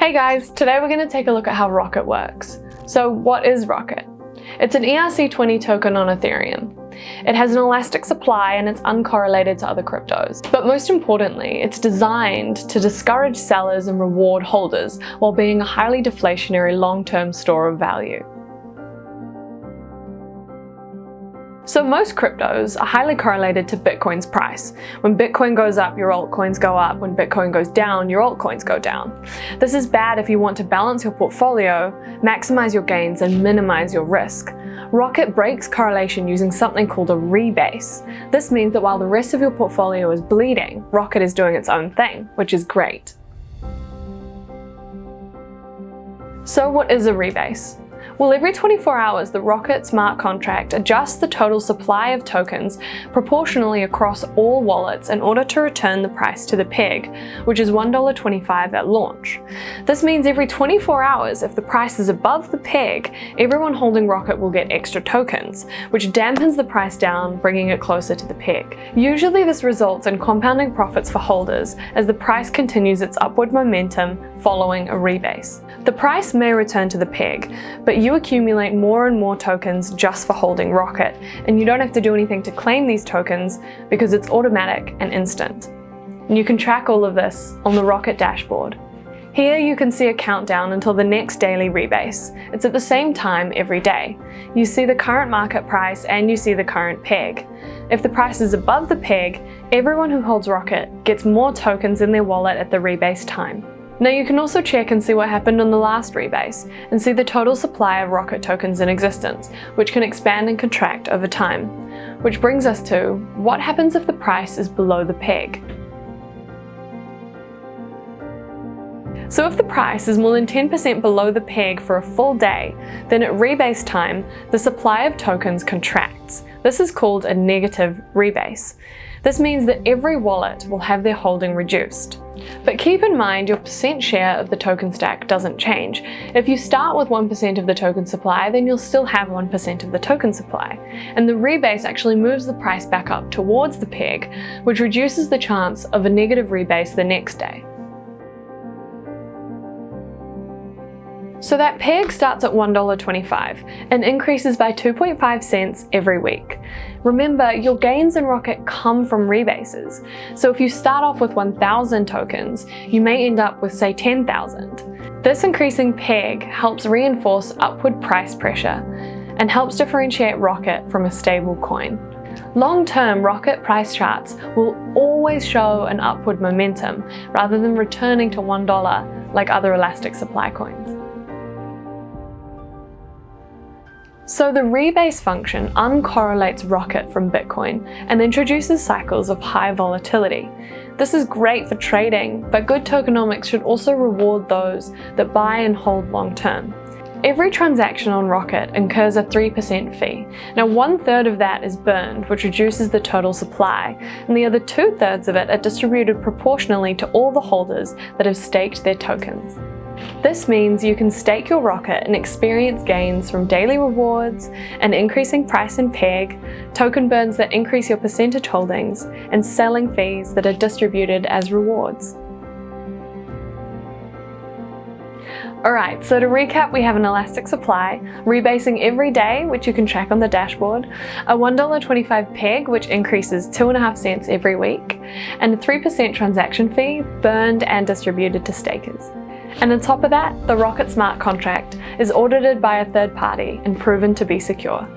Hey guys, today we're going to take a look at how Rocket works. So what is Rocket? It's an ERC20 token on Ethereum. It has an elastic supply and it's uncorrelated to other cryptos. But most importantly, it's designed to discourage sellers and reward holders while being a highly deflationary long-term store of value. So most cryptos are highly correlated to Bitcoin's price. When Bitcoin goes up, your altcoins go up. When Bitcoin goes down, your altcoins go down. This is bad if you want to balance your portfolio, maximize your gains, and minimize your risk. Rocket breaks correlation using something called a rebase. This means that while the rest of your portfolio is bleeding, Rocket is doing its own thing, which is great. So what is a rebase? Well, every 24 hours, the Rocket smart contract adjusts the total supply of tokens proportionally across all wallets in order to return the price to the peg, which is $1.25 at launch. This means every 24 hours, if the price is above the peg, everyone holding Rocket will get extra tokens, which dampens the price down, bringing it closer to the peg. Usually this results in compounding profits for holders as the price continues its upward momentum following a rebase. The price may return to the peg, but you accumulate more and more tokens just for holding Rocket, and you don't have to do anything to claim these tokens because it's automatic and instant. And you can track all of this on the Rocket dashboard. Here you can see a countdown until the next daily rebase. It's at the same time every day. You see the current market price and you see the current peg. If the price is above the peg, everyone who holds Rocket gets more tokens in their wallet at the rebase time. Now you can also check and see what happened on the last rebase and see the total supply of Rocket tokens in existence, which can expand and contract over time. Which brings us to, what happens if the price is below the peg? So if the price is more than 10% below the peg for a full day, then at rebase time, the supply of tokens contracts. This is called a negative rebase. This means that every wallet will have their holding reduced. But keep in mind your percent share of the token stack doesn't change. If you start with 1% of the token supply, then you'll still have 1% of the token supply. And the rebase actually moves the price back up towards the peg, which reduces the chance of a negative rebase the next day. So that peg starts at $1.25 and increases by 2.5 cents every week. Remember, your gains in Rocket come from rebases. So if you start off with 1,000 tokens, you may end up with, say, 10,000. This increasing peg helps reinforce upward price pressure and helps differentiate Rocket from a stable coin. Long-term Rocket price charts will always show an upward momentum rather than returning to $1 like other elastic supply coins. So the rebase function uncorrelates Rocket from Bitcoin and introduces cycles of high volatility. This is great for trading, but good tokenomics should also reward those that buy and hold long term. Every transaction on Rocket incurs a 3% fee. Now 1/3 of that is burned, which reduces the total supply, and the other 2/3 of it are distributed proportionally to all the holders that have staked their tokens. This means you can stake your Rocket and experience gains from daily rewards, an increasing price and peg, token burns that increase your percentage holdings, and selling fees that are distributed as rewards. Alright, so to recap, we have an elastic supply, rebasing every day, which you can track on the dashboard, a $1.25 peg, which increases 2.5 cents every week, and a 3% transaction fee burned and distributed to stakers. And on top of that, the Rocket smart contract is audited by a third party and proven to be secure.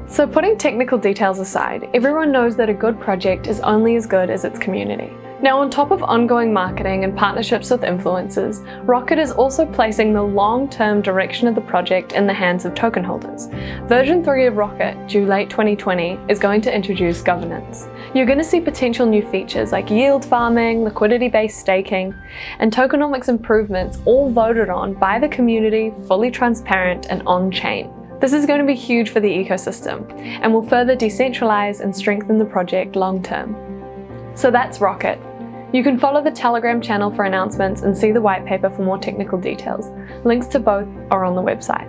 So putting technical details aside, everyone knows that a good project is only as good as its community. Now, on top of ongoing marketing and partnerships with influencers, Rocket is also placing the long-term direction of the project in the hands of token holders. Version 3 of Rocket, due late 2020, is going to introduce governance. You're going to see potential new features like yield farming, liquidity-based staking, and tokenomics improvements all voted on by the community, fully transparent and on-chain. This is going to be huge for the ecosystem and will further decentralize and strengthen the project long-term. So that's Rocket. You can follow the Telegram channel for announcements and see the white paper for more technical details. Links to both are on the website.